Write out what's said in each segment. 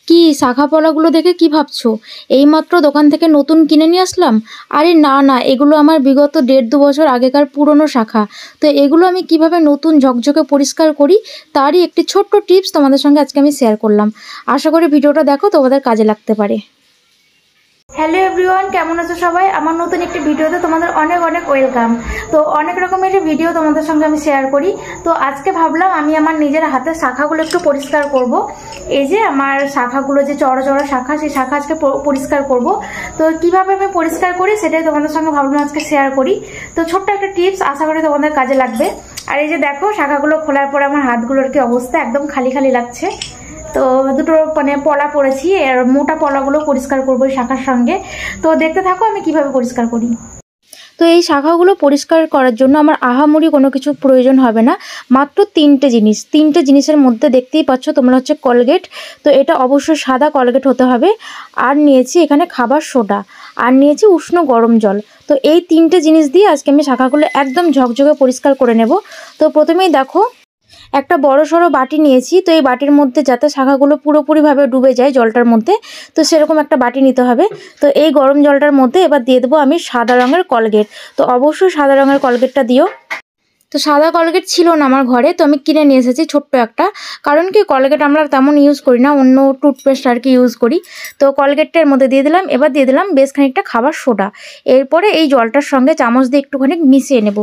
কি শাখা পলাগুলো দেখে কি ভাবছো? এইমাত্র দোকান থেকে নতুন কিনে নিয়ে আসলাম। আরে না না, এগুলো আমার বিগত 1.5-2 বছর আগেকার পুরনো শাখা। তো এগুলো আমি কিভাবে নতুন ঝকঝকে পরিষ্কার করি তারই একটি ছোট্ট টিপস তোমাদের সঙ্গে আজকে আমি শেয়ার করলাম। আশা করি ভিডিওটা দেখো, তোমাদের কাজে লাগতে পারে। হ্যালো এভরিওয়ান, কেমন আছো সবাই? আমার নতুন একটি ভিডিওতে তোমাদের অনেক অনেক ওয়েলকাম। তো অনেক রকমের ভিডিও তোমাদের সঙ্গে আমি শেয়ার করি। তো আজকে ভাবলাম আমি আমার নিজের হাতের শাখাগুলো একটু পরিষ্কার করব। এই যে আমার শাখাগুলো যে চড়া চড়া শাখা, সেই শাখা আজকে পরিষ্কার করব। তো কিভাবে আমি পরিষ্কার করি সেটাই তোমাদের সঙ্গে ভাবলাম আজকে শেয়ার করি। তো ছোট্ট একটা টিপস, আশা করি তোমাদের কাজে লাগবে। আর এই যে দেখো, শাখাগুলো খোলার পরে আমার হাতগুলোর কি অবস্থা, একদম খালি খালি লাগছে। তো দুটো পলা পড়েছি, আর মোটা পলাগুলো পরিষ্কার করবো শাখার সঙ্গে। তো দেখতে থাকো আমি কিভাবে পরিষ্কার করি। তো এই শাখাগুলো পরিষ্কার করার জন্য আমার আহামরি কোনো কিছু প্রয়োজন হবে না। মাত্র তিনটে জিনিসের মধ্যে দেখতেই পাচ্ছ তোমরা, হচ্ছে কলগেট। তো এটা অবশ্যই সাদা কলগেট হতে হবে। আর নিয়েছি এখানে খাবার সোডা, আর নিয়েছি উষ্ণ গরম জল। তো এই তিনটে জিনিস দিয়ে আজকে আমি শাখাগুলো একদম ঝকঝকে পরিষ্কার করে নেব। তো প্রথমেই দেখো, একটা বড় সড়ো বাটি নিয়েছি। তো এই বাটির মধ্যে যাতে শাখাগুলো পুরোপুরিভাবে ডুবে যায় জলটার মধ্যে, তো সেরকম একটা বাটি নিতে হবে। তো এই গরম জলটার মধ্যে এবার দিয়ে দেবো আমি সাদা রঙের কলগেট। তো অবশ্যই সাদা রঙের কলগেটটা দিও। তো সাদা কলগেট ছিল না আমার ঘরে, তো আমি কিনে নিয়ে এসেছি ছোট্ট একটা। কারণ কি, কলগেট আমরা তেমন ইউজ করি না, অন্য টুথপেস্ট আর কি ইউজ করি। তো কলগেটটার মধ্যে দিয়ে দিলাম, এবার দিয়ে দিলাম বেশ খানিকটা খাবার সোডা। এরপরে এই জলটার সঙ্গে চামচ দিয়ে একটুখানি মিশিয়ে নেব।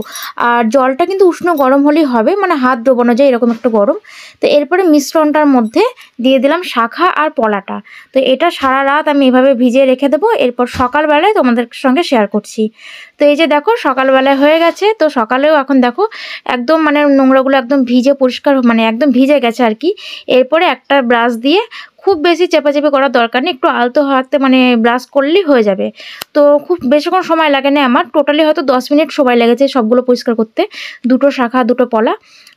আর জলটা কিন্তু উষ্ণ গরম হলেই হবে, মানে হাত ডোবানো যায় এরকম একটু গরম। তো এরপরে মিশ্রণটার মধ্যে দিয়ে দিলাম শাখা আর পলাটা। তো এটা সারা রাত আমি এভাবে ভিজিয়ে রেখে দেবো, এরপর সকালবেলায় তোমাদের সঙ্গে শেয়ার করছি। তো এই যে দেখো, সকালবেলায় হয়ে গেছে। তো সকালেও এখন দেখো একদম মানে নোংরাগুলো একদম ভিজে পরিষ্কার, মানে একদম ভিজে গেছে আর কি। এরপরে একটা ব্রাশ দিয়ে, খুব বেশি চেপাচেপি করার দরকার নেই, একটু আলতো হাতে মানে ব্রাশ করলেই হয়ে যাবে। তো খুব বেশিক্ষণ সময় লাগে না, আমার টোটালি হয়তো 10 মিনিট সময় লেগেছে সবগুলো পরিষ্কার করতে, দুটো শাখা দুটো পলা।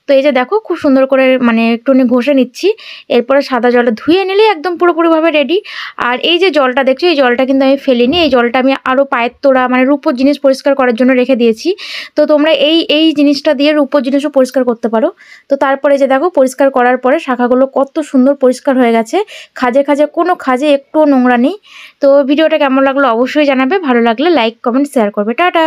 তো এই যে দেখো, খুব সুন্দর করে মানে একটুখানি ঘষে নিচ্ছি। এরপরে সাদা জলে ধুয়ে নিলেই একদম পুরোপুরিভাবে রেডি। আর এই যে জলটা দেখছো, এই জলটা কিন্তু আমি ফেলিনি, এই জলটা আমি আরও পায়ের তোড়া মানে রূপোর জিনিস পরিষ্কার করার জন্য রেখে দিয়েছি। তো তোমরা এই জিনিসটা দিয়ে রূপোর জিনিসও পরিষ্কার করতে পারো। তো তারপরে যে দেখো, পরিষ্কার করার পরে শাখাগুলো কত সুন্দর পরিষ্কার হয়ে গেছে। খাজে কোনো খাজে একটুও নোংরা নেই। তো ভিডিওটা কেমন লাগলো অবশ্যই জানাবে, ভালো লাগলে লাইক কমেন্ট শেয়ার করবে। টাটা।